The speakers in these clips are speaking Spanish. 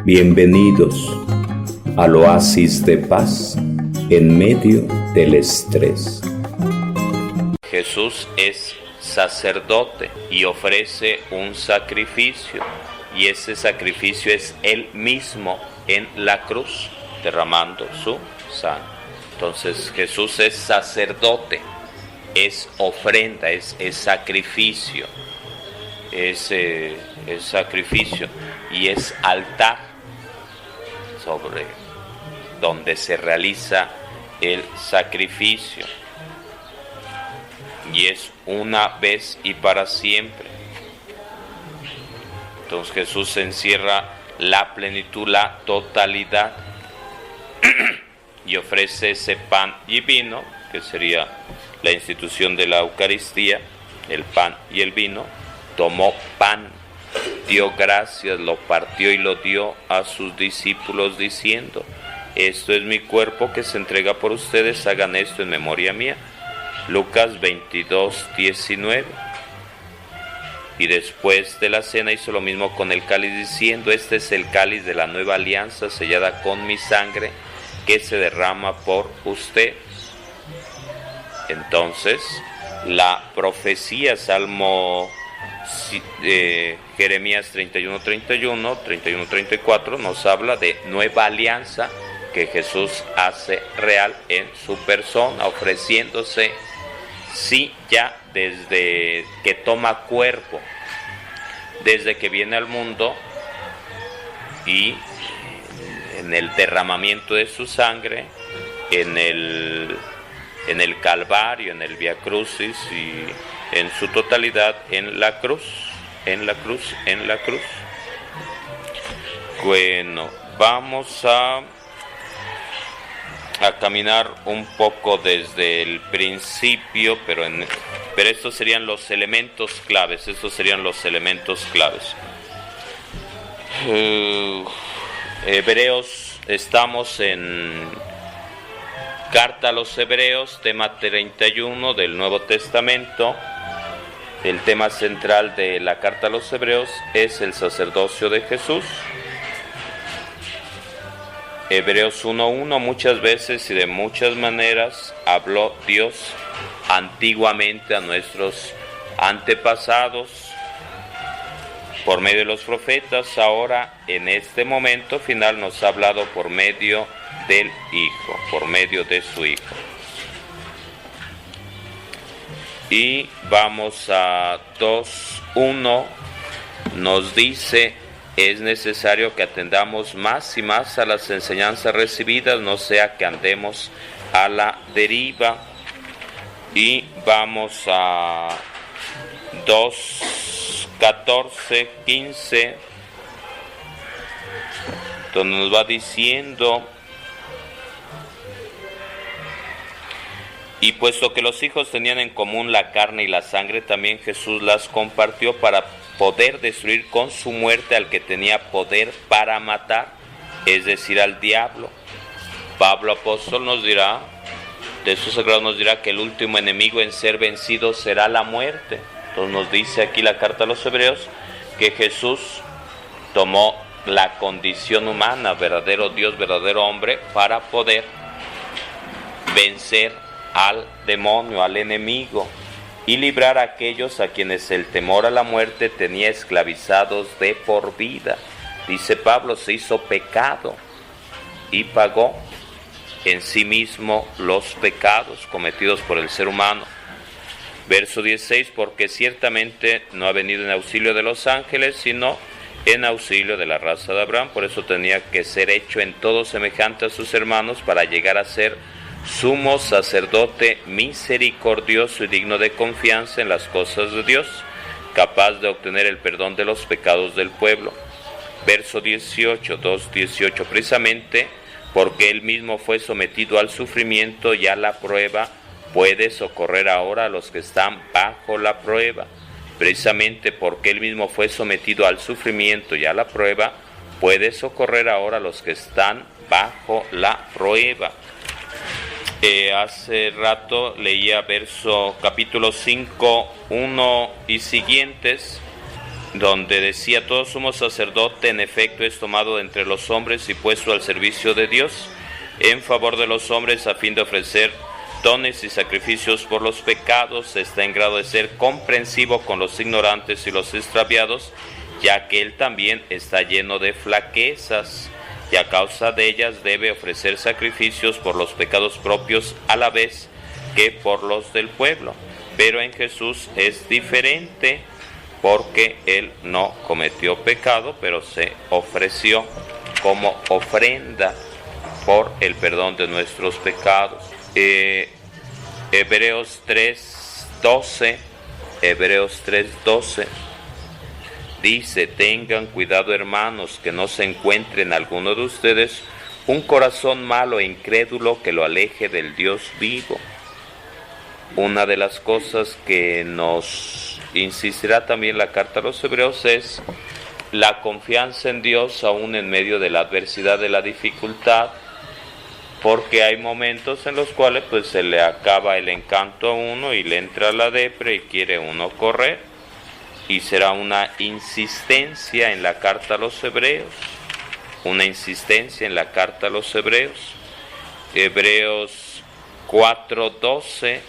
Bienvenidos al oasis de paz en medio del estrés. Jesús es sacerdote y ofrece un sacrificio, y ese sacrificio es Él mismo en la cruz, derramando su sangre. Entonces Jesús es sacerdote, es ofrenda, es sacrificio, es sacrificio y es altar sobre donde se realiza el sacrificio, y es una vez y para siempre. Entonces Jesús encierra la plenitud, la totalidad, y ofrece ese pan y vino, que sería la institución de la Eucaristía, el pan y el vino. Tomó pan, dio gracias, lo partió y lo dio a sus discípulos diciendo: esto es mi cuerpo que se entrega por ustedes, hagan esto en memoria mía. Lucas 22:19. Y después de la cena hizo lo mismo con el cáliz diciendo: este es el cáliz de la nueva alianza sellada con mi sangre, que se derrama por usted. Entonces la profecía, Salmo Jeremías 31:34 nos habla de nueva alianza que Jesús hace real en su persona, ofreciéndose, sí, ya desde que toma cuerpo, desde que viene al mundo, y en el derramamiento de su sangre, en el Calvario, en el Vía Crucis, y en su totalidad en la cruz. Bueno, vamos a caminar un poco desde el principio, pero estos serían los elementos claves. Hebreos, estamos en Carta a los Hebreos, tema 31 del Nuevo Testamento. El tema central de la Carta a los Hebreos es el sacerdocio de Jesús. Hebreos 1:1, muchas veces y de muchas maneras habló Dios antiguamente a nuestros antepasados por medio de los profetas. Ahora, en este momento final, nos ha hablado por medio del Hijo, por medio de su Hijo. Y vamos a 2:1, nos dice: es necesario que atendamos más y más a las enseñanzas recibidas, no sea que andemos a la deriva. Y vamos a 2:14-15, donde nos va diciendo: y puesto que los hijos tenían en común la carne y la sangre, también Jesús las compartió para poder destruir con su muerte al que tenía poder para matar, es decir, al diablo. Pablo apóstol nos dirá, texto sagrado nos dirá, que el último enemigo en ser vencido será la muerte. Entonces nos dice aquí la carta a los Hebreos que Jesús tomó la condición humana, verdadero Dios, verdadero hombre, para poder vencer al demonio, al enemigo, y librar a aquellos a quienes el temor a la muerte tenía esclavizados de por vida. Dice Pablo, se hizo pecado y pagó en sí mismo los pecados cometidos por el ser humano. Verso 16, porque ciertamente no ha venido en auxilio de los ángeles, sino en auxilio de la raza de Abraham. Por eso tenía que ser hecho en todo semejante a sus hermanos, para llegar a ser sumo sacerdote misericordioso y digno de confianza en las cosas de Dios, capaz de obtener el perdón de los pecados del pueblo. Verso 18, 2:18, precisamente porque él mismo fue sometido al sufrimiento y a la prueba, puede socorrer ahora a los que están bajo la prueba. Precisamente porque él mismo fue sometido al sufrimiento y a la prueba, puede socorrer ahora a los que están bajo la prueba. Hace rato leía capítulo 5, 1 y siguientes, donde decía: todo sumo sacerdote en efecto es tomado de entre los hombres y puesto al servicio de Dios, en favor de los hombres, a fin de ofrecer dones y sacrificios por los pecados. Está en grado de ser comprensivo con los ignorantes y los extraviados, ya que él también está lleno de flaquezas, y a causa de ellas debe ofrecer sacrificios por los pecados propios a la vez que por los del pueblo. Pero en Jesús es diferente, porque él no cometió pecado, pero se ofreció como ofrenda por el perdón de nuestros pecados. Hebreos 3:12 dice: tengan cuidado, hermanos, que no se encuentre en alguno de ustedes un corazón malo e incrédulo que lo aleje del Dios vivo. Una de las cosas que nos insistirá también la carta a los Hebreos es la confianza en Dios aún en medio de la adversidad, de la dificultad, porque hay momentos en los cuales pues se le acaba el encanto a uno y le entra la depre y quiere uno correr, y será una insistencia en la carta a los Hebreos, Hebreos 4:12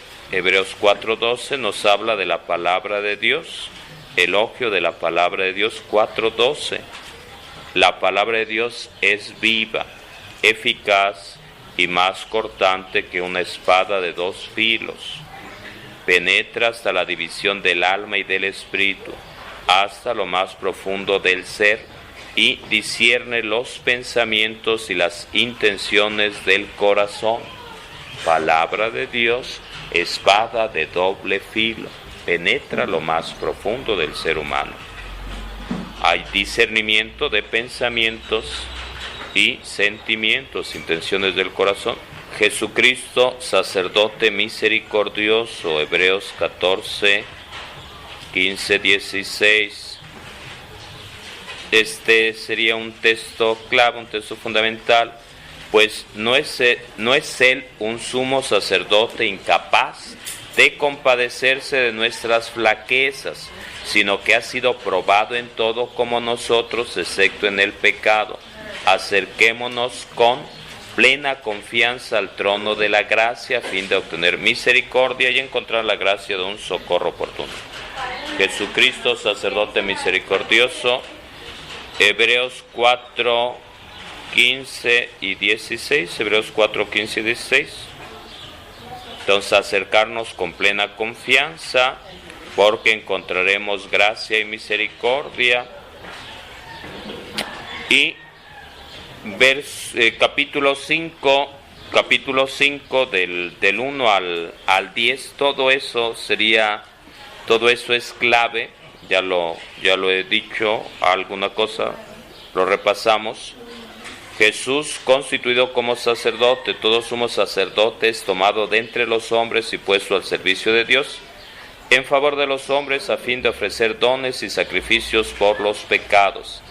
nos habla de la palabra de Dios, elogio de la palabra de Dios. 4:12, la palabra de Dios es viva, eficaz y más cortante que una espada de 2 filos. Penetra hasta la división del alma y del espíritu, hasta lo más profundo del ser, y discierne los pensamientos y las intenciones del corazón. Palabra de Dios, espada de doble filo, penetra lo más profundo del ser humano. Hay discernimiento de pensamientos y sentimientos, intenciones del corazón. Jesucristo, sacerdote misericordioso, Hebreos 14:15-16. Este sería un texto clave, un texto fundamental, pues no es él un sumo sacerdote incapaz de compadecerse de nuestras flaquezas, sino que ha sido probado en todo como nosotros, excepto en el pecado. Acerquémonos con plena confianza al trono de la gracia, a fin de obtener misericordia y encontrar la gracia de un socorro oportuno. Jesucristo, sacerdote misericordioso, Hebreos 4:15 y 16, Hebreos 4:15 y 16. Entonces, acercarnos con plena confianza, porque encontraremos gracia y misericordia. Y capítulo 5 del 1 al 10, todo eso es clave. Ya lo he dicho, alguna cosa lo repasamos. Jesús, constituido como sacerdote, todo sumo sacerdote es tomado de entre los hombres y puesto al servicio de Dios, en favor de los hombres, a fin de ofrecer dones y sacrificios por los pecados.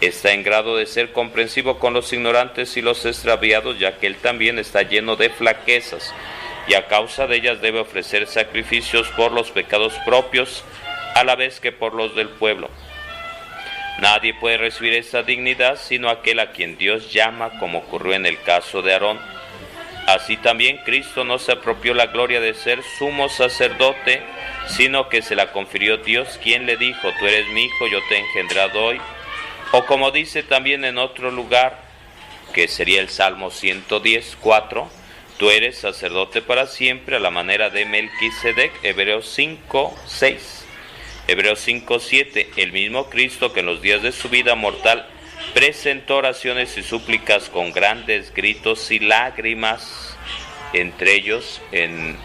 Está en grado de ser comprensivo con los ignorantes y los extraviados, ya que él también está lleno de flaquezas, y a causa de ellas debe ofrecer sacrificios por los pecados propios, a la vez que por los del pueblo. Nadie puede recibir esta dignidad sino aquel a quien Dios llama, como ocurrió en el caso de Aarón. Así también Cristo no se apropió la gloria de ser sumo sacerdote, sino que se la confirió Dios, quien le dijo: tú eres mi hijo, yo te he engendrado hoy. O como dice también en otro lugar, que sería el Salmo 110:4, tú eres sacerdote para siempre a la manera de Melquisedec. Hebreos 5:6. Hebreos 5:7, el mismo Cristo que en los días de su vida mortal presentó oraciones y súplicas con grandes gritos y lágrimas, entre ellos en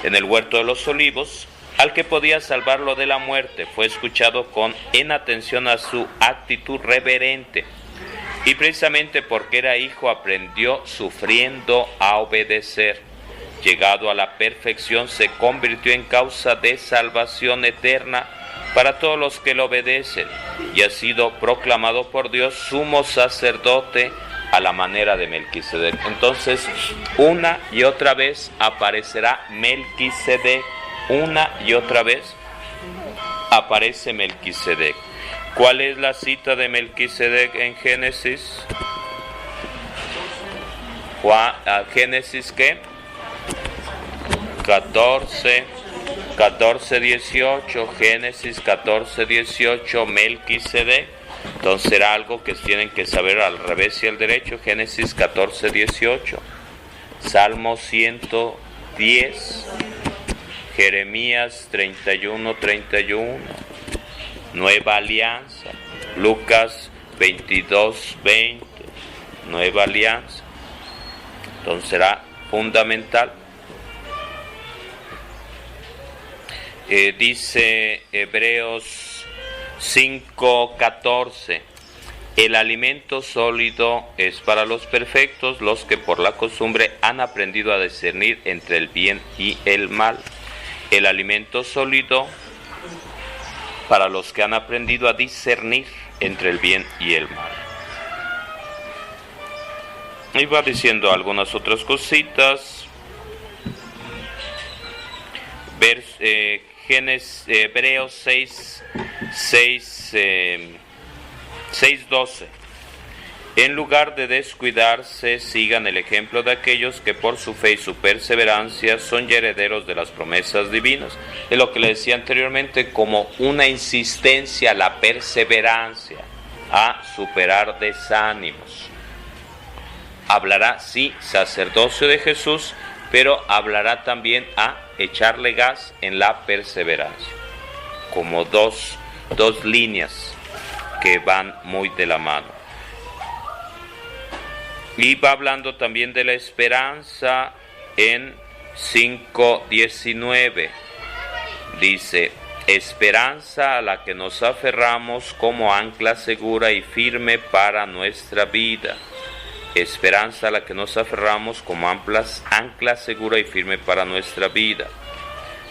el huerto de los olivos, al que podía salvarlo de la muerte, fue escuchado en atención a su actitud reverente, y precisamente porque era hijo aprendió sufriendo a obedecer. Llegado a la perfección, se convirtió en causa de salvación eterna para todos los que lo obedecen, y ha sido proclamado por Dios sumo sacerdote a la manera de Melquisedec. Entonces, una y otra vez aparecerá Melquisedec, una y otra vez aparece Melquisedec. ¿Cuál es la cita de Melquisedec en Génesis? ¿Génesis qué? 14, 18, Génesis 14, 18, Melquisedec. Entonces será algo que tienen que saber al revés y al derecho. Génesis 14, 18, Salmo 110, Jeremías 31, 31, Nueva Alianza, Lucas 22, 20, Nueva Alianza. Entonces será fundamental. Dice Hebreos 5:14, el alimento sólido es para los perfectos, los que por la costumbre han aprendido a discernir entre el bien y el mal. El alimento sólido para los que han aprendido a discernir entre el bien y el mal. Y va diciendo algunas otras cositas. Hebreos 6:12. En lugar de descuidarse, sigan el ejemplo de aquellos que por su fe y su perseverancia son ya herederos de las promesas divinas. Es lo que le decía anteriormente, como una insistencia a la perseverancia, a superar desánimos. Hablará, sí, sacerdocio de Jesús, pero hablará también a echarle gas en la perseverancia, como dos líneas que van muy de la mano. Y va hablando también de la esperanza en 5:19. Dice, esperanza a la que nos aferramos como ancla segura y firme para nuestra vida. Esperanza a la que nos aferramos como ancla segura y firme para nuestra vida.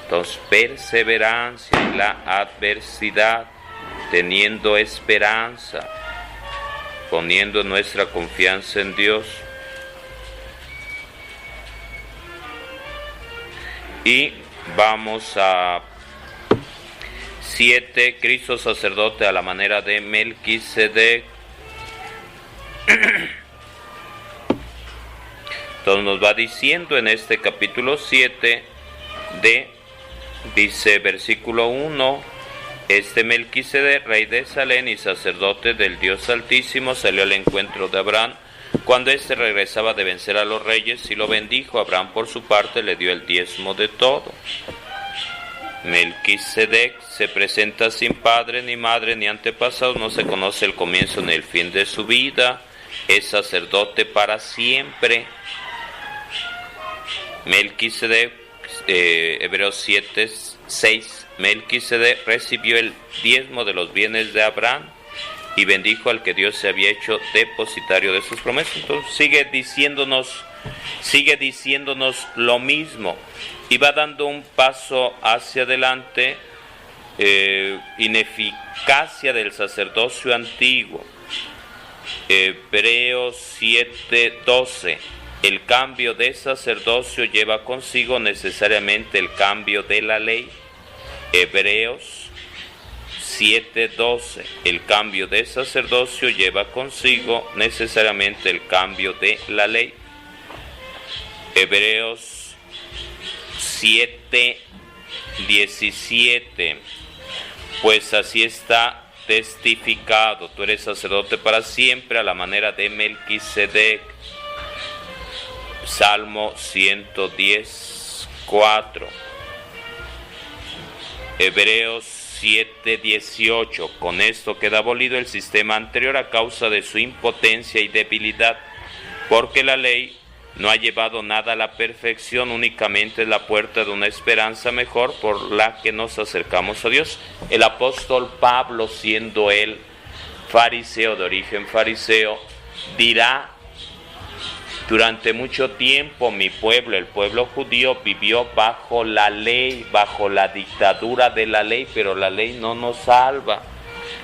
Entonces, perseverancia en la adversidad, teniendo esperanza, poniendo nuestra confianza en Dios. Y vamos a 7, Cristo sacerdote a la manera de Melquisedec. Entonces nos va diciendo en este capítulo 7 dice versículo 1, este Melquisedec, rey de Salem y sacerdote del Dios Altísimo, salió al encuentro de Abraham cuando éste regresaba de vencer a los reyes y lo bendijo. Abraham por su parte le dio el diezmo de todo. Melquisedec se presenta sin padre ni madre ni antepasados, no se conoce el comienzo ni el fin de su vida, es sacerdote para siempre. Melquisedec, Hebreos 7:6, Melquisedec recibió el diezmo de los bienes de Abraham y bendijo al que Dios se había hecho depositario de sus promesas. Entonces sigue diciéndonos lo mismo y va dando un paso hacia adelante. Ineficacia del sacerdocio antiguo. Hebreos 7:12. El cambio de sacerdocio lleva consigo necesariamente el cambio de la ley. Hebreos 7:12. El cambio de sacerdocio lleva consigo necesariamente el cambio de la ley. Hebreos 7:17. Pues así está testificado, tú eres sacerdote para siempre a la manera de Melquisedec. Salmo 110:4. Hebreos 7:18. Con esto queda abolido el sistema anterior a causa de su impotencia y debilidad, porque la ley no ha llevado nada a la perfección, únicamente es la puerta de una esperanza mejor por la que nos acercamos a Dios. El apóstol Pablo, siendo él fariseo, de origen fariseo, dirá: durante mucho tiempo mi pueblo, el pueblo judío, vivió bajo la ley, bajo la dictadura de la ley, pero la ley no nos salva.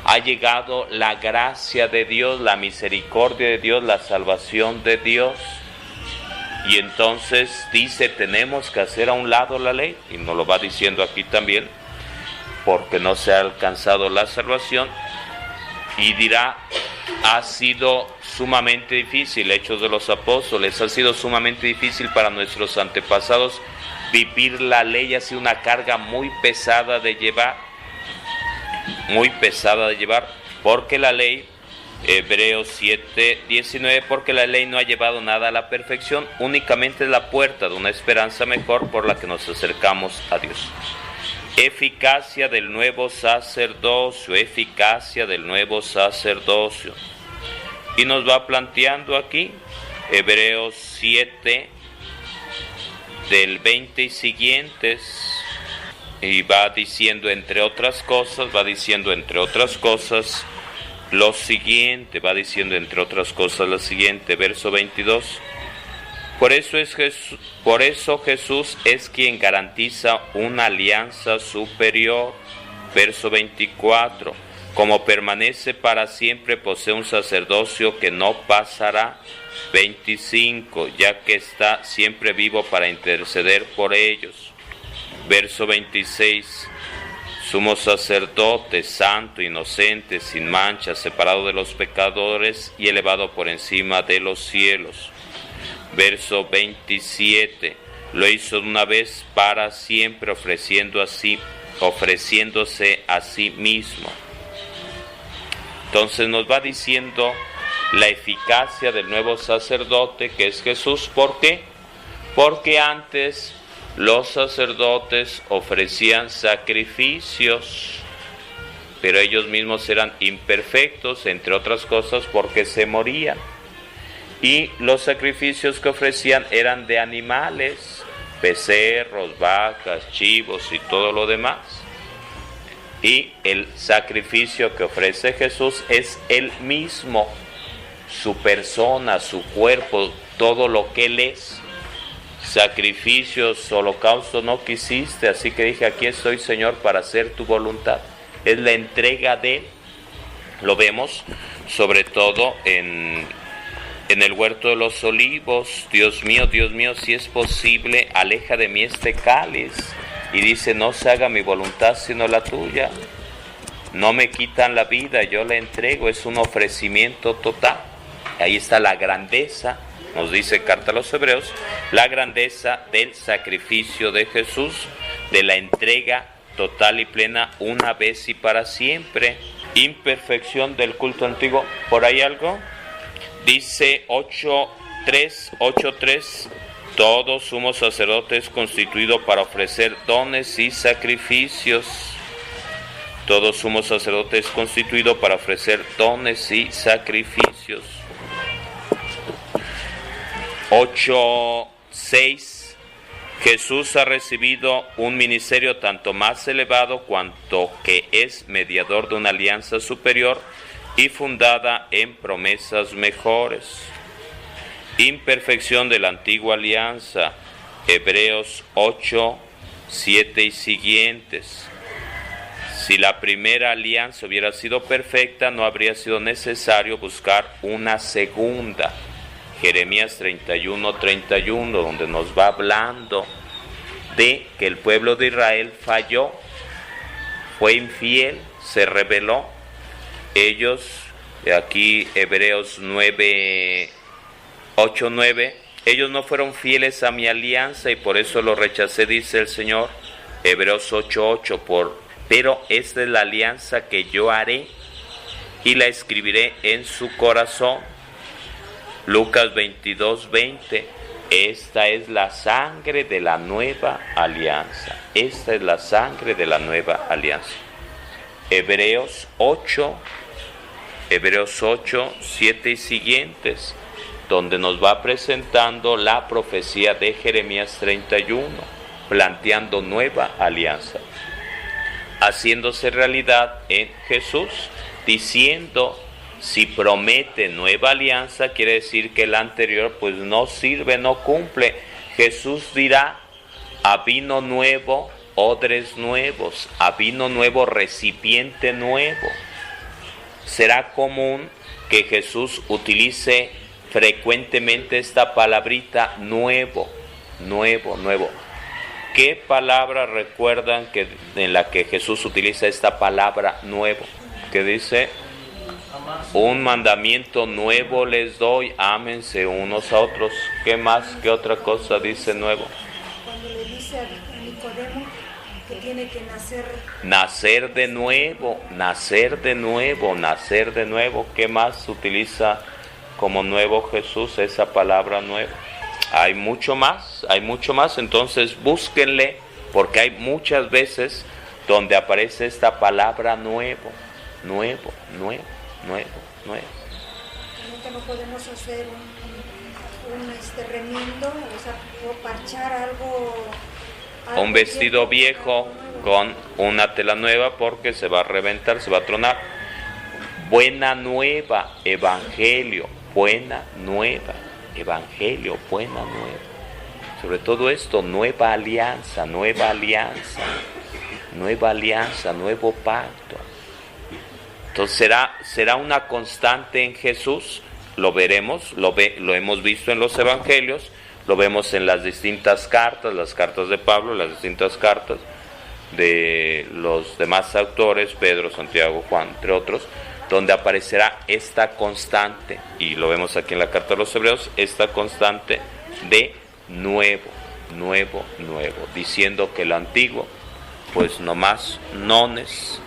Ha llegado la gracia de Dios, la misericordia de Dios, la salvación de Dios. Y entonces dice, tenemos que hacer a un lado la ley, y nos lo va diciendo aquí también, porque no se ha alcanzado la salvación. Y dirá, ha sido sumamente difícil, Hechos de los Apóstoles, ha sido sumamente difícil para nuestros antepasados vivir la ley, ha sido una carga muy pesada de llevar, porque la ley, Hebreos 7:19, porque la ley no ha llevado nada a la perfección, únicamente es la puerta de una esperanza mejor por la que nos acercamos a Dios. Eficacia del nuevo sacerdocio, Y nos va planteando aquí, Hebreos 7, del 20 y siguientes, y va diciendo entre otras cosas, lo siguiente, verso 22. Por eso Jesús es quien garantiza una alianza superior. Verso 24. Como permanece para siempre, posee un sacerdocio que no pasará. 25. Ya que está siempre vivo para interceder por ellos. Verso 26. Sumo sacerdote, santo, inocente, sin mancha, separado de los pecadores y elevado por encima de los cielos. Verso 27, lo hizo una vez para siempre, ofreciéndose a sí mismo. Entonces nos va diciendo la eficacia del nuevo sacerdote, que es Jesús. ¿Por qué? Porque antes los sacerdotes ofrecían sacrificios, pero ellos mismos eran imperfectos, entre otras cosas porque se morían. Y los sacrificios que ofrecían eran de animales, becerros, vacas, chivos y todo lo demás. Y el sacrificio que ofrece Jesús es Él mismo, su persona, su cuerpo, todo lo que Él es. Sacrificios, holocausto no quisiste, así que dije, aquí estoy, Señor, para hacer tu voluntad. Es la entrega de Él. Lo vemos sobre todo en el huerto de los olivos. Dios mío, si es posible, aleja de mí este cáliz. Y dice, no se haga mi voluntad sino la tuya. No me quitan la vida, yo la entrego, es un ofrecimiento total. Ahí está la grandeza, nos dice Carta a los Hebreos, la grandeza del sacrificio de Jesús, de la entrega total y plena una vez y para siempre. Imperfección del culto antiguo, ¿por ahí algo? Dice 8.3, todo sumo sacerdote es constituido para ofrecer dones y sacrificios. Todo sumo sacerdote es constituido para ofrecer dones y sacrificios. 8.6, Jesús ha recibido un ministerio tanto más elevado cuanto que es mediador de una alianza superior y fundada en promesas mejores. Imperfección de la antigua alianza, Hebreos 8:7 y siguientes. Si la primera alianza hubiera sido perfecta, no habría sido necesario buscar una segunda. Jeremías 31:31, donde nos va hablando de que el pueblo de Israel falló, fue infiel, se rebeló. Ellos, aquí Hebreos 8:9, ellos no fueron fieles a mi alianza y por eso lo rechacé, dice el Señor. Hebreos 8:8, pero esta es la alianza que yo haré y la escribiré en su corazón. Lucas 22:20, esta es la sangre de la nueva alianza. Esta es la sangre de la nueva alianza. Hebreos 8:7 y siguientes, donde nos va presentando la profecía de Jeremías 31, planteando nueva alianza, haciéndose realidad en Jesús, diciendo, si promete nueva alianza, quiere decir que la anterior pues no sirve, no cumple. Jesús dirá, a vino nuevo, odres nuevos, a vino nuevo, recipiente nuevo. Será común que Jesús utilice frecuentemente esta palabrita nuevo. ¿Qué palabra recuerdan en la que Jesús utiliza esta palabra nuevo? Que dice Un mandamiento nuevo les doy, ámense unos a otros. ¿Qué más? ¿Qué otra cosa dice nuevo? Cuando le dice a Nicodemo que tiene que nacer. Nacer de nuevo, nacer de nuevo, nacer de nuevo. ¿Qué más utiliza como nuevo Jesús esa palabra nuevo? Hay mucho más, entonces búsquenle, porque hay muchas veces donde aparece esta palabra nuevo, nuevo, nuevo, nuevo, nuevo. Nunca no podemos hacer un remiendo, o sea, o parchar algo Un vestido viejo con una tela nueva porque se va a reventar, se va a tronar. Buena nueva, evangelio, buena nueva. Evangelio, buena nueva. Sobre todo esto, nueva alianza, nueva alianza, nueva alianza, nuevo pacto. Entonces será una constante en Jesús. Lo veremos, lo hemos visto en los evangelios, lo vemos en las distintas cartas, las cartas de Pablo, las distintas cartas de los demás autores, Pedro, Santiago, Juan, entre otros, donde aparecerá esta constante, y lo vemos aquí en la carta de los Hebreos, esta constante de nuevo, nuevo, nuevo, diciendo que lo antiguo, pues nomás nones,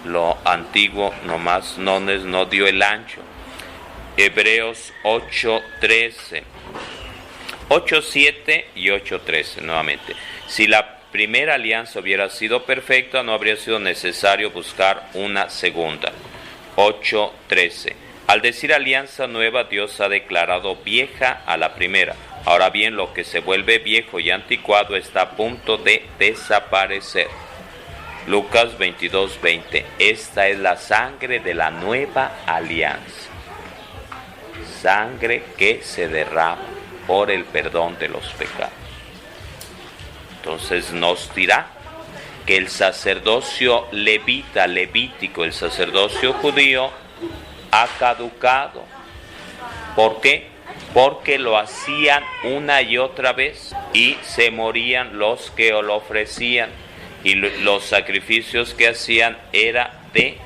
lo antiguo nomás nones, no dio el ancho. Hebreos 8:13, 8:7 y 8:13 nuevamente. Si la primera alianza hubiera sido perfecta, no habría sido necesario buscar una segunda. 8:13. Al decir alianza nueva, Dios ha declarado vieja a la primera. Ahora bien, lo que se vuelve viejo y anticuado está a punto de desaparecer. Lucas 22:20. Esta es la sangre de la nueva alianza. Sangre que se derrama por el perdón de los pecados. Entonces nos dirá que el sacerdocio levítico, el sacerdocio judío, ha caducado. ¿Por qué? Porque lo hacían una y otra vez y se morían los que lo ofrecían, y los sacrificios que hacían era de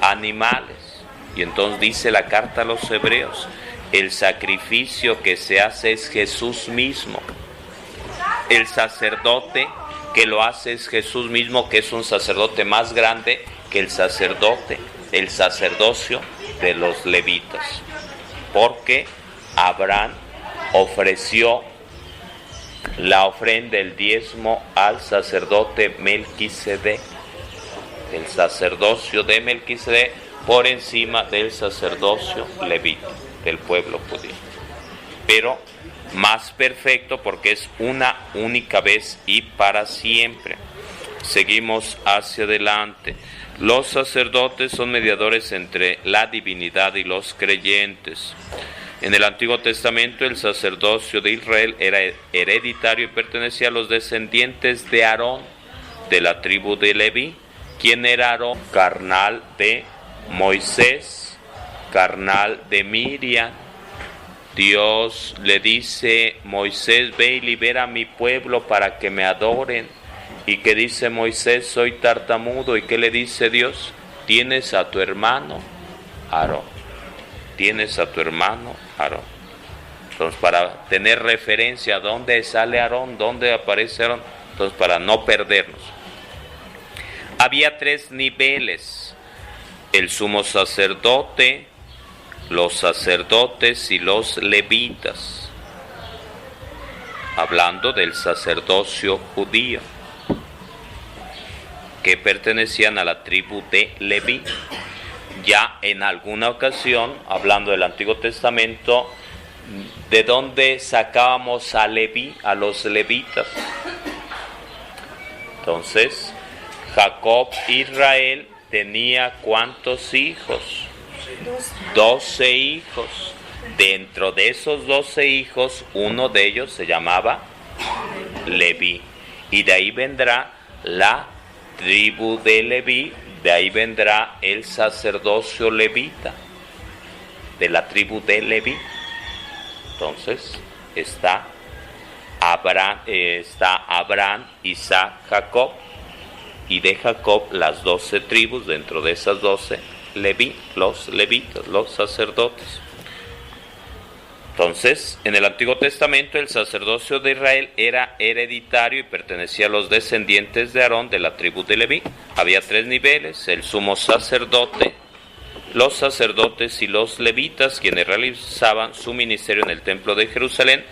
animales. Y entonces dice la carta a los Hebreos, el sacrificio que se hace es Jesús mismo. El sacerdote que lo hace es Jesús mismo, que es un sacerdote más grande que el sacerdocio de los levitas. Porque Abraham ofreció la ofrenda, el diezmo, al sacerdote Melquisedec. El sacerdocio de Melquisedec por encima del sacerdocio levítico del pueblo judío. Pero más perfecto porque es una única vez y para siempre. Seguimos hacia adelante. Los sacerdotes son mediadores entre la divinidad y los creyentes. En el Antiguo Testamento el sacerdocio de Israel era hereditario y pertenecía a los descendientes de Aarón, de la tribu de Leví. ¿Quién era Aarón? Carnal de Moisés, carnal de Miriam. Dios le dice, Moisés, ve y libera a mi pueblo para que me adoren. ¿Y qué dice Moisés? Soy tartamudo. ¿Y qué le dice Dios? Tienes a tu hermano Aarón. Tienes a tu hermano Aarón. Entonces, para tener referencia a dónde sale Aarón, dónde aparece Aarón, entonces para no perdernos. Había 3 niveles: el sumo sacerdote, los sacerdotes y los levitas, hablando del sacerdocio judío, que pertenecían a la tribu de Leví. Ya en alguna ocasión, hablando del Antiguo Testamento, ¿de dónde sacábamos a Leví, a los levitas? Entonces, Jacob, Israel, tenía ¿cuántos hijos? 12 hijos. Dentro de esos 12 hijos, uno de ellos se llamaba Leví. Y de ahí vendrá la tribu de Leví, de ahí vendrá el sacerdocio levita, de la tribu de Leví. Entonces está Abraham, Isaac, Jacob, y de Jacob las 12 tribus. Dentro de esas 12 Leví, los levitas, los sacerdotes. Entonces, en el Antiguo Testamento el sacerdocio de Israel era hereditario y pertenecía a los descendientes de Aarón de la tribu de Leví. Había 3 niveles: el sumo sacerdote, los sacerdotes y los levitas, quienes realizaban su ministerio en el templo de Jerusalén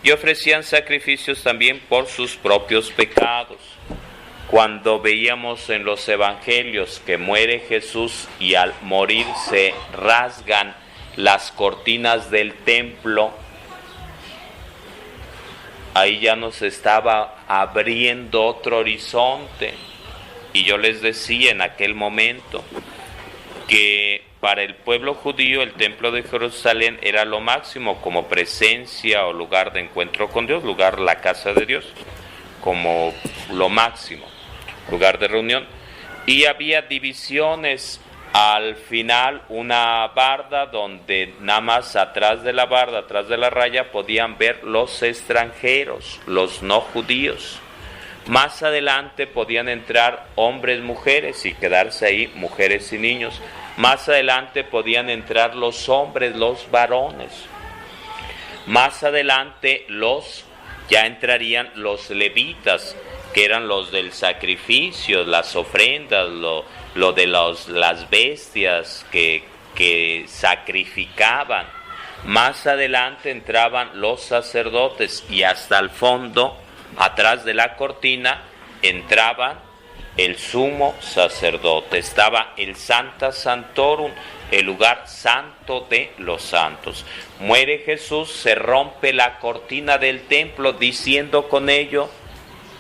y ofrecían sacrificios también por sus propios pecados. Cuando veíamos en los evangelios que muere Jesús y al morir se rasgan las cortinas del templo, ahí ya nos estaba abriendo otro horizonte. Y yo les decía en aquel momento que para el pueblo judío el templo de Jerusalén era lo máximo como presencia o lugar de encuentro con Dios, lugar, la casa de Dios, como lo máximo, lugar de reunión. Y había divisiones. Al final, una barda donde nada más atrás de la barda, atrás de la raya, podían ver los extranjeros, los no judíos. Más adelante podían entrar hombres, mujeres y quedarse ahí mujeres y niños. Más adelante podían entrar los hombres, los varones. Más adelante ya entrarían los levitas, que eran los del sacrificio, las ofrendas, lo de las bestias que sacrificaban. Más adelante entraban los sacerdotes y hasta el fondo, atrás de la cortina, entraba el sumo sacerdote. Estaba el Sancta Sanctorum, el lugar santo de los santos. Muere Jesús, se rompe la cortina del templo, diciendo con ello: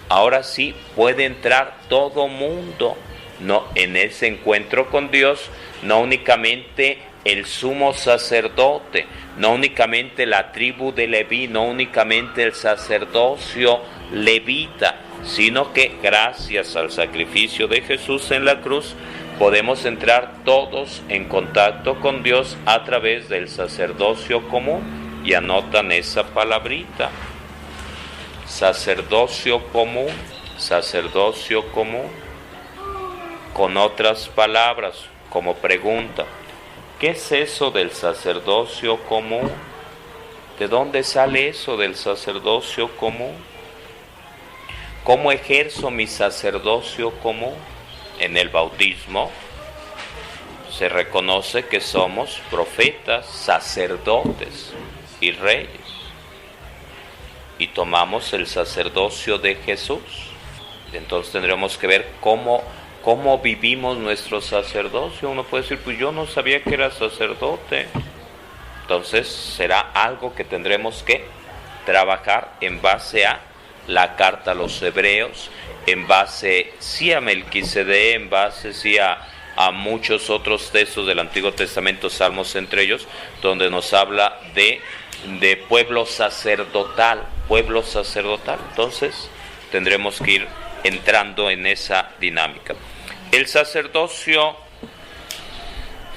ahora sí puede entrar todo mundo, no, en ese encuentro con Dios, no únicamente el sumo sacerdote, no únicamente la tribu de Leví, no únicamente el sacerdocio levita, sino que gracias al sacrificio de Jesús en la cruz podemos entrar todos en contacto con Dios a través del sacerdocio común. Y anotan esa palabrita: sacerdocio común, sacerdocio común. Con otras palabras, como pregunta, ¿qué es eso del sacerdocio común? ¿De dónde sale eso del sacerdocio común? ¿Cómo ejerzo mi sacerdocio común? En el bautismo se reconoce que somos profetas, sacerdotes y reyes. Y tomamos el sacerdocio de Jesús. Entonces tendremos que ver cómo vivimos nuestro sacerdocio. Uno puede decir, pues yo no sabía que era sacerdote. Entonces será algo que tendremos que trabajar en base a la carta a los hebreos, en base sí a Melquisedec, en base sí a muchos otros textos del Antiguo Testamento, salmos entre ellos, donde nos habla de pueblo sacerdotal, pueblo sacerdotal. Entonces tendremos que ir entrando en esa dinámica. El sacerdocio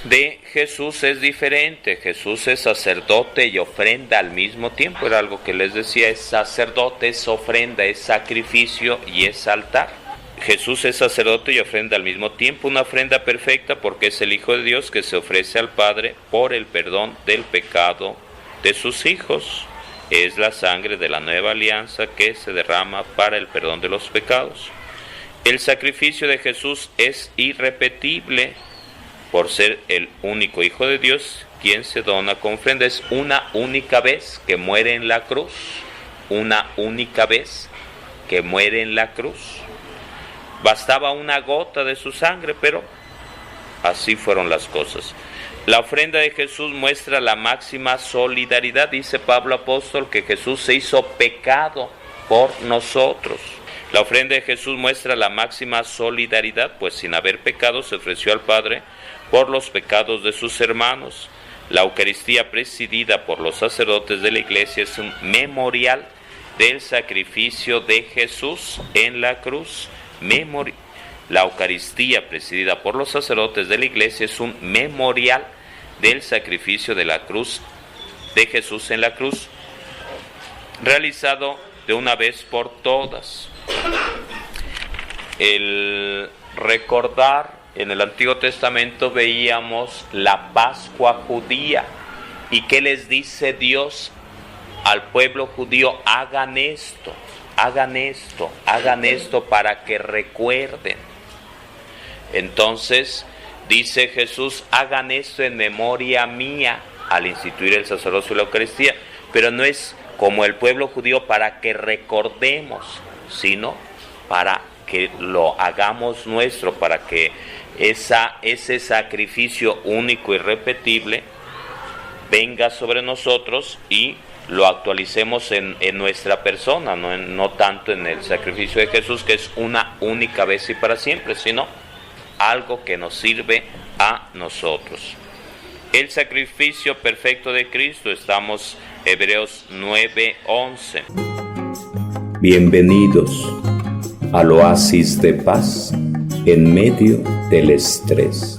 de Jesús es diferente. Jesús es sacerdote y ofrenda al mismo tiempo. Era algo que les decía: es sacerdote, es ofrenda, es sacrificio y es altar. Jesús es sacerdote y ofrenda al mismo tiempo, una ofrenda perfecta porque es el Hijo de Dios que se ofrece al Padre por el perdón del pecado de sus hijos. Es la sangre de la nueva alianza que se derrama para el perdón de los pecados. El sacrificio de Jesús es irrepetible por ser el único Hijo de Dios quien se dona con ofrenda. Es una única vez que muere en la cruz, una única vez que muere en la cruz. Bastaba una gota de su sangre, pero así fueron las cosas. La ofrenda de Jesús muestra la máxima solidaridad. Dice Pablo apóstol que Jesús se hizo pecado por nosotros. La ofrenda de Jesús muestra la máxima solidaridad, pues sin haber pecado se ofreció al Padre por los pecados de sus hermanos. La Eucaristía presidida por los sacerdotes de la Iglesia es un memorial del sacrificio de Jesús en la cruz. La Eucaristía presidida por los sacerdotes de la Iglesia es un memorial del sacrificio de la cruz de Jesús en la cruz, realizado de una vez por todas. El recordar en el Antiguo Testamento veíamos la Pascua judía. ¿Y qué les dice Dios al pueblo judío? Hagan esto para que recuerden. Entonces dice Jesús, hagan esto en memoria mía, al instituir el sacerdocio y la Eucaristía, pero no es como el pueblo judío para que recordemos, sino para que lo hagamos nuestro, para que ese sacrificio único y irrepetible venga sobre nosotros y lo actualicemos en nuestra persona, no tanto en el sacrificio de Jesús, que es una única vez y para siempre, sino algo que nos sirve a nosotros. El sacrificio perfecto de Cristo, estamos Hebreos 9:11. Bienvenidos al oasis de paz en medio del estrés.